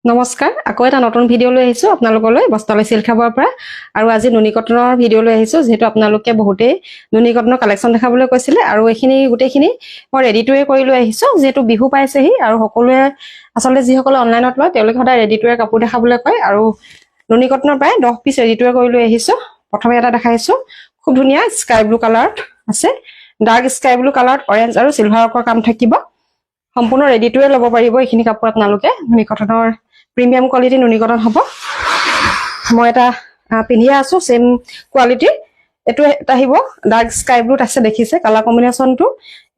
নমস্কাৰ আকৌ এটা নতুন ভিডিও লৈ আহিছো আপোনালোকলৈ বস্তালৈ সিল খাবৰ পৰা আৰু আজি নুনি কটনৰ ভিডিও লৈ আহিছো যেহেতু আপোনালোকে বহুতেই নুনি কটনৰ কালেকচন দেখাবলৈ কৈছিলে আৰু এইখিনি গুটেখিনি মই ৰেডি টুৱে কৰি লৈ আহিছো যেহেতু বিহু পাইছেহি আৰু সকলোৱে আসলে যিসকলে অনলাইনত লয় তেওঁলোকে সদায় ৰেডি টুৱে কাপোৰ দেখাবলৈ কয় আৰু নুনি কটনৰ প্ৰায় 10 পিস ৰেডি টুৱে কৰি লৈ আহিছো প্ৰথমে এটা দেখাইছো খুব ধুনিয়া স্কাই ব্লু কালাৰত আছে ডাৰ্ক স্কাই ব্লু কালাৰত অৰেঞ্জ আৰু সিলভাৰ কৰ কাম থাকিব সম্পূৰ্ণ ৰেডি টুৱে ল'ব পাৰিব এইখিনি কাপোৰ আপোনালোকে নুনি কটনৰ প্ৰিমিয়াম কোৱালিটি নুনি কটন হ'ব মই এটা পিন্ধি আছো সেম কোৱালিটি এটো এটা আহিব ডাৰ্ক স্কাই ব্লুত আছে দেখিছে কালাৰ কম্বিনেশনটো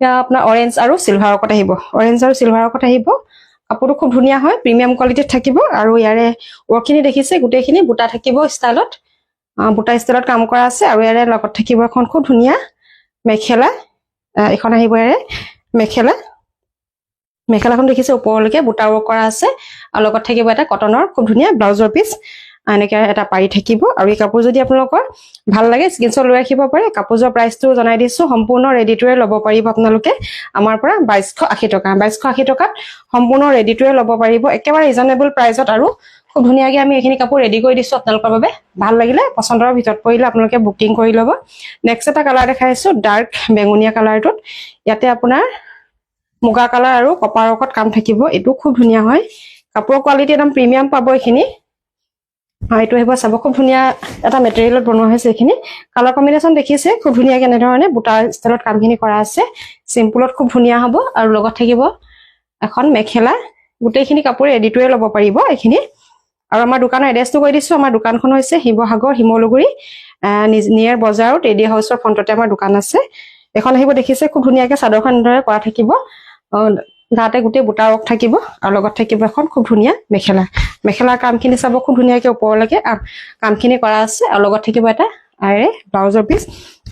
ইয়া আপোনাৰ অৰেঞ্জ আৰু সিলভাৰ কট আহিব অৰেঞ্জ আৰু সিলভাৰ কট আহিব কাপোৰটো খুব ধুনিয়া হয় প্ৰিমিয়াম কোৱালিটিত থাকিব আৰু ইয়াৰে ওৱৰ্কখিনি দেখিছে গুটেখিনি বুটা থাকিব ষ্টাইলত বুটা ষ্টাইলত কাম কৰা আছে আৰু ইয়াৰে লগত থাকিব এখন খুব ধুনিয়া মেখেলা এখন আহিব ইয়াৰে মেখেলাখন দেখিছে ওপৰলৈকে বুটা ৱৰ্ক কৰা আছে আৰু লগত থাকিব এটা কটনৰ খুব ধুনিয়া ব্লাউজৰ পিস এনেকৈ এটা পাৰি থাকিব আৰু এই কাপোৰ যদি আপোনালোকৰ ভাল লাগে স্ক্ৰিনশ্বট লৈ ৰাখিব পাৰে কাপোৰৰ প্ৰাইসটো জনাই দিছো সম্পূৰ্ণ ৰেডি টুৱে ল'ব পাৰিব আপোনালোকে আমাৰ পৰা 2280 টকা 2280 টকাত সম্পূৰ্ণ ৰেডি টুৱে ল'ব পাৰিব একেবাৰে ৰিজনেবল প্ৰাইসত আৰু খুব ধুনিয়াকৈ আমি এইখিনি কাপোৰ ৰেডি কৰি দিছো আপোনালোকৰ বাবে ভাল লাগিলে পছন্দৰ ভিতৰত পৰিলে আপোনালোকে বুকিং কৰি ল'ব নেক্সট এটা কালাৰ দেখাইছো ডাৰ্ক বেঙুনীয়া কালাৰটোত ইয়াতে আপোনাৰ মুগা কালাৰ আৰু কপাৰ ৱৰ্কত কাম থাকিব এটো খুব ধুনিয়া হয় কাপোৰৰ কোৱালিটি একদম প্ৰিমিয়াম পাব এইখিনি এইটো আহিব চাব খুব ধুনিয়া এটা মেটেৰিয়েলত বনোৱা হৈছে এইখিনি কালাৰ কম্বিনেশন দেখিছে খুব ধুনিয়াকৈ এনেধৰণে বুটা ষ্টাইলত কামখিনি কৰা আছে সিম্পলত খুব ধুনিয়া হ'ব আৰু লগত থাকিব এখন মেখেলা গুটেইখিনি কাপোৰ ৰেডি টুৱে ল'ব পাৰিব এইখিনি আৰু আমাৰ দোকানৰ এড্ৰেছটো কৈ দিছো আমাৰ দোকানখন হৈছে শিৱসাগৰ হিমলগুৰি নিয়াৰ বজাৰত ৰেডি হাউছৰ ফ্ৰণ্টতে আমাৰ দোকান আছে এখন আহিব দেখিছে খুব ধুনিয়াকৈ চাদৰখন দৰে কৰা থাকিব গাতে গুটে বুটা ৱৰ্ক থাকিব আৰু লগত থাকিব এখন খুব ধুনিয়া মেখেলাৰ কামখিনি চাব খুব ধুনিয়াকৈ ওপৰলৈকে কামখিনি কৰা আছে আৰু লগত থাকিব এটা আৰে ব্লাউজৰ পিস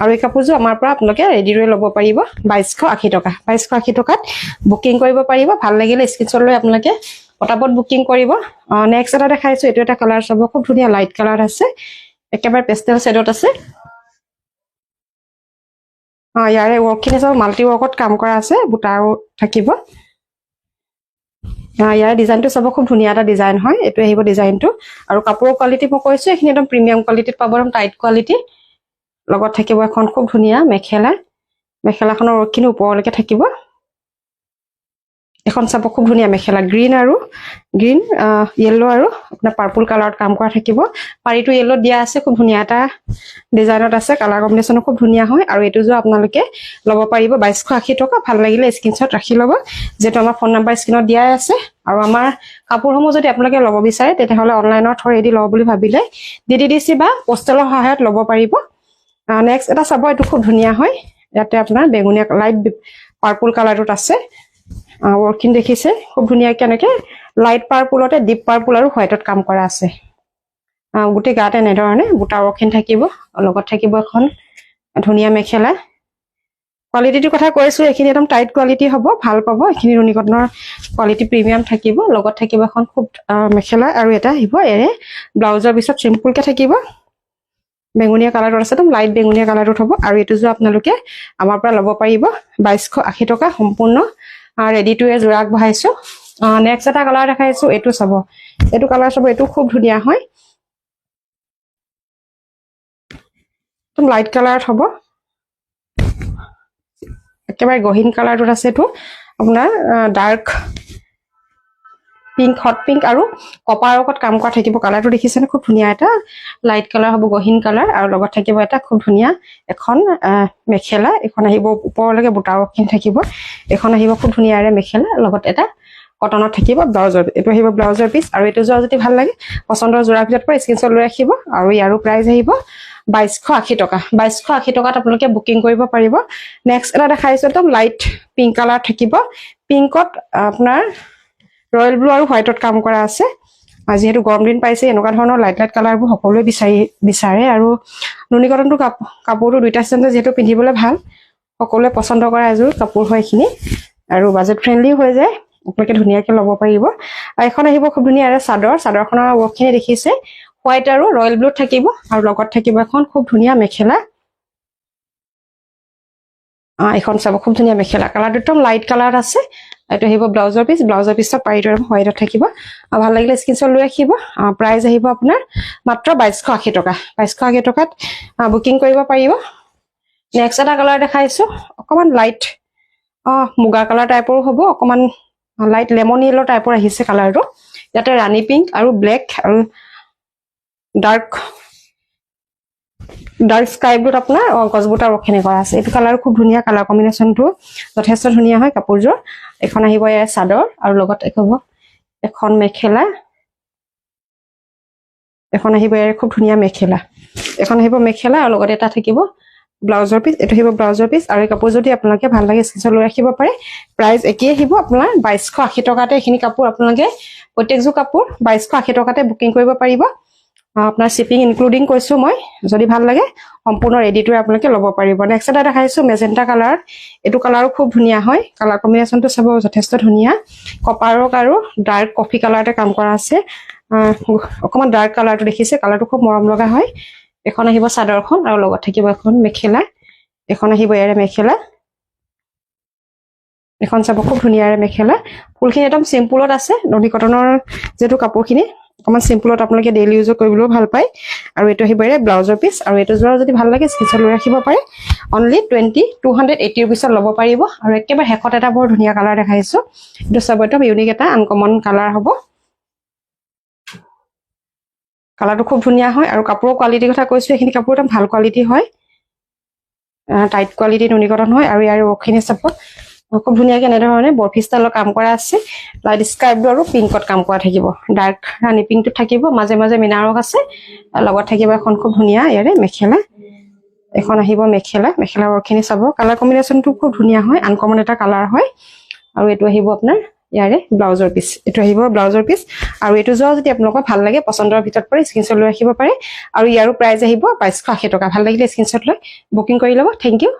আৰু এই কাপোৰটো আমাৰ পৰা আপোনালোকে ৰেডি কৰি ল'ব পাৰিব 2280 টকা 2280 টকাত বুকিং কৰিব পাৰিব ভাল লাগিলে স্ক্ৰিনশ্বট লৈ আপোনালোকে পটাপট বুকিং কৰিব নেক্সট এটা দেখাইছো এটো এটা কালাৰ চাব খুব ধুনিয়া লাইট কালাৰ আছে একেবাৰে পেষ্টেল শেডত আছে ইয়াৰে ওৱৰ্কখিনি সব মাল্টি ওৱৰ্কত কাম কৰা আছে বুটাও থাকিব ইয়াৰ ডিজাইনটো সব খুব ধুনিয়া এটা ডিজাইন হয় এটো আহিব ডিজাইনটো আৰু কাপোৰৰ কোৱালিটি মই কৈছো এখিনি একদম প্ৰিমিয়াম কোৱালিটিত পাব একদম টাইট কোৱালিটি লগত থাকিব এখন খুব ধুনিয়া মেখেলাখনৰ ওৱৰ্কখিনি ওপৰলৈকে থাকিব এখন সব খুব ধুনিয়া মেখেলা গ্ৰীন ইয়েলো আৰু আপোনাৰ পাৰ্পল কালাৰত কাম কৰা থাকিব পাৰিটো ইয়েলো দিয়া আছে খুব ধুনিয়া এটা ডিজাইনত আছে কালাৰ কম্বিনেশন খুব ধুনিয়া হয় আৰু এটো যে আপোনালোকে ল'ব পাৰিব 2280 টকা ভাল লাগিলে স্ক্ৰিনশ্বট ৰাখি ল'ব যেটো আমাৰ ফোন নাম্বাৰ স্ক্ৰিনত দিয়াই আছে আৰু আমাৰ কাপোৰসমূহ যদি আপোনালোকে ল'ব বিচাৰে তেতিয়াহলে অনলাইনৰ থ্ৰুদি ল'ব বুলি ভাবিলে ডিডিডিসি বা পোষ্টেলৰ সহায়ত ল'ব পাৰিব নেক্সট এটা চাব এটো খুব ধুনিয়া হয় ইয়াতে আপোনাৰ বেঙুনীয়া লাইট পাৰ্পল কালাৰটোত আছে ওৱৰ্কিং দেখিছে খুব ধুনিয়াকৈ এনেকৈ লাইট পাৰ্পলতে ডিপ পাৰ্পল আৰু হোৱাইটত কাম কৰা আছে গুটে গাতে এনেধৰণে বুটা ৱৰ্কখিনি থাকিব লগত থাকিব এখন ধুনিয়া মেখেলা কোৱালিটিটোৰ কথা কৈছো এইখিনি একদম টাইট কোৱালিটি হ'ব ভাল পাব এইখিনি নুনি কটনৰ কোৱালিটি প্ৰিমিয়াম থাকিব লগত থাকিব এখন খুব মেখেলা আৰু এটা আহিব এৰে ব্লাউজৰ পিছত সিম্পলকৈ থাকিব বেঙুনীয়া কালাৰত আছে একদম লাইট বেঙুনীয়া কালাৰত হ'ব আৰু এটো যে আপোনালোকে আমাৰ পৰা ল'ব পাৰিব 2280 টকা সম্পূৰ্ণ ৰেডি টু এ জোৰা আগবঢ়াইছো নেক্সট এটা কালাৰ দেখাইছো এটো চাব এটো কালাৰ চাব এটো খুব ধুনিয়া হয় একদম লাইট কালাৰত হ'ব একেবাৰে গহীন কালাৰটোত আছে এটো আপোনাৰ ডাৰ্ক পিংক হট পিংক আৰু কপাৰ ৱৰ্কত কাম কৰা থাকিব কালাৰটো দেখিছেনে খুব ধুনিয়া এটা লাইট কালাৰ হ'ব গহীন কালাৰ আৰু লগত থাকিব এটা খুব ধুনিয়া এখন মেখেলা এখন আহিব ওপৰলৈকে বুটা ৱৰ্কখিনি থাকিব এখন আহিব খুব ধুনিয়াৰে মেখেলা লগত এটা কটনত থাকিব ব্লাউজৰ এটো আহিব ব্লাউজৰ পিস আৰু এটো যদি ভাল লাগে পছন্দৰ জোৰা ভিতৰত পৰা স্ক্ৰিনশ্বট লৈ ৰাখিব আৰু ইয়াৰো প্ৰাইস আহিব 2280 টকা 2280 টকাত আপোনালোকে বুকিং কৰিব পাৰিব নেক্সট এটা দেখাইছো একদম লাইট পিংক কালাৰ থাকিব পিংকত আপোনাৰ ৰয়েল ব্লু আৰু হোৱাইটত কাম কৰা আছে যেহেতু গৰম দিন পাইছে এনেকুৱা ধৰণৰ লাইট কালাৰবোৰ সকলোৱে বিচাৰে আৰু নুনি কটনটো কাপোৰটো দুইটা সিজনতে যেহেতু পিন্ধিবলৈ ভাল সকলোৱে পছন্দ কৰা এযোৰ কাপোৰ হয় এইখিনি আৰু বাজেট ফ্ৰেণ্ডলি হৈ যায় আপোনালোকে ধুনিয়াকৈ ল'ব পাৰিব এখন আহিব খুব ধুনিয়া চাদৰখনৰ ৱৰ্কখিনি দেখিছে হোৱাইট আৰু ৰয়েল ব্লুত থাকিব আৰু লগত থাকিব এখন খুব ধুনিয়া মেখেলা এখন চাব খুব ধুনিয়া মেখেলা কালাৰটো একদম লাইট কালাৰত আছে এইটো আহিব ব্লাউজৰ পিছত পাৰিটো হোৱাইটত থাকিব ভাল লাগিলে স্ক্ৰীনশ্বট লৈ ৰাখিব প্ৰাইস আহিব আপোনাৰ মাত্ৰ 2280 টকা 2280 টকাত বুকিং কৰিব পাৰিব নেক্সট এটা কালাৰ দেখাইছো অকমান লাইট মুগা কালাৰ টাইপৰ হ'ব অকমান লাইট লেমন ইয়েলো টাইপৰ আহিছে কালাৰটো ইয়াতে ৰাণী পিংক আৰু ব্লেক আৰু ডাৰ্ক স্কাই ব্লুত আপোনাৰ গছবুটা ৰখেনে কৰা আছে এইটো কালাৰ খুব ধুনীয়া কালাৰ কম্বিনেশ্যনটো যথেষ্ট ধুনীয়া হয় কাপোৰযোৰ এখন আহিব ইয়াৰ চাদৰ আৰু লগত এখন মেখেলা এখন আহিব ইয়াৰ খুব ধুনীয়া মেখেলা এখন আহিব মেখেলা আৰু লগত এটা থাকিব ব্লাউজৰ পিস এটো আহিব ব্লাউজৰ পিস আৰু এই কাপোৰ যদি আপোনালোকে ভাল লাগে স্ক্ৰীনশ্বট লৈ ৰাখিব পাৰে প্ৰাইস একেই আহিব আপোনাৰ 2280 টকাতে এখিনি কাপোৰ আপোনালোকে প্ৰত্যেকযোৰ কাপোৰ 2280 টকাতে বুকিং কৰিব পাৰিব আপোনাৰ শিপিং ইনক্লুডিং কৈছো মই যদি ভাল লাগে সম্পূৰ্ণ ৰেডিটো আপোনালোকে ল'ব পাৰিব নেক্সট এটা দেখাইছো মেজেন্টা কালাৰ এটো কালাৰো খুব ধুনীয়া হয় কালাৰ কম্বিনেশ্যনটো চাব যথেষ্ট ধুনীয়া কপাৰক আৰু ডাৰ্ক কফি কালাৰতে কাম কৰা আছে অকমান ডাৰ্ক কালাৰটো দেখিছে কালাৰটো খুব মৰম লগা হয় এখন আহিব চাদৰখন আৰু লগত থাকিব এখন মেখেলা এখন আহিব ইয়াৰে মেখেলা এখন চাব খুব ধুনীয়াৰে মেখেলা ফুলখিনি একদম সিম্পলত আছে ননী কটনৰ যেটো কাপোৰখিনি অকমান সিম্পলত আপোনালোকে ডেইলি ইউজ কৰিবলৈও ভাল পায় আৰু এটো আহিব ইয়াৰে ব্লাউজৰ পিস আৰু এটো যোৰা যদি ভাল লাগে স্ক্ৰীনশ্বট লৈ ৰাখিব পাৰে অনলি 280 ৰুপিছত ল'ব পাৰিব আৰু একেবাৰে হেকত এটা বৰ ধুনীয়া কালাৰ দেখাইছো এটো চাব একদম ইউনিক এটা আনকমন কালাৰ হ'ব কালাৰটো খুব ধুনীয়া হয় আৰু কাপোৰৰ কোৱালিটিৰ কথা কৈছো এখিনি কাপোৰ একদম ভাল কোৱালিটি হয় টাইট কোৱালিটি ননী কটন হয় আৰু ইয়াৰ ওখিনি চাব খুব ধুনীয়াকে নেধৰণে বৰফি ষ্টাইলৰ কাম কৰা আছে লাইট স্কাই ব্লু আৰু পিংকত কাম কৰা থাকিব ডাৰ্ক ৰাণী পিংকটো থাকিব মাজে মাজে মিনাৰক আছে লগত থাকিব এখন খুব ধুনীয়া ইয়াৰে মেখেলা এখন আহিব মেখেলা ওৰখিনি চাব কালাৰ কম্বিনেশ্যনটো খুব ধুনীয়া হয় আনকমন এটা কালাৰ হয় আৰু এটো আহিব আপোনাৰ ইয়াৰে ব্লাউজৰ পিস এটো আহিব ব্লাউজৰ পিস আৰু এটো যোৱা যদি আপোনালোকৰ ভাল লাগে পছন্দৰ ভিতৰত পৰে স্ক্ৰীনশ্বট লৈ ৰাখিব পাৰে আৰু ইয়াৰো প্ৰাইস আহিব 2280 টকা ভাল লাগিলে স্ক্ৰীনশ্বট লৈ বুকিং কৰি ল'ব থ্যাংক ইউ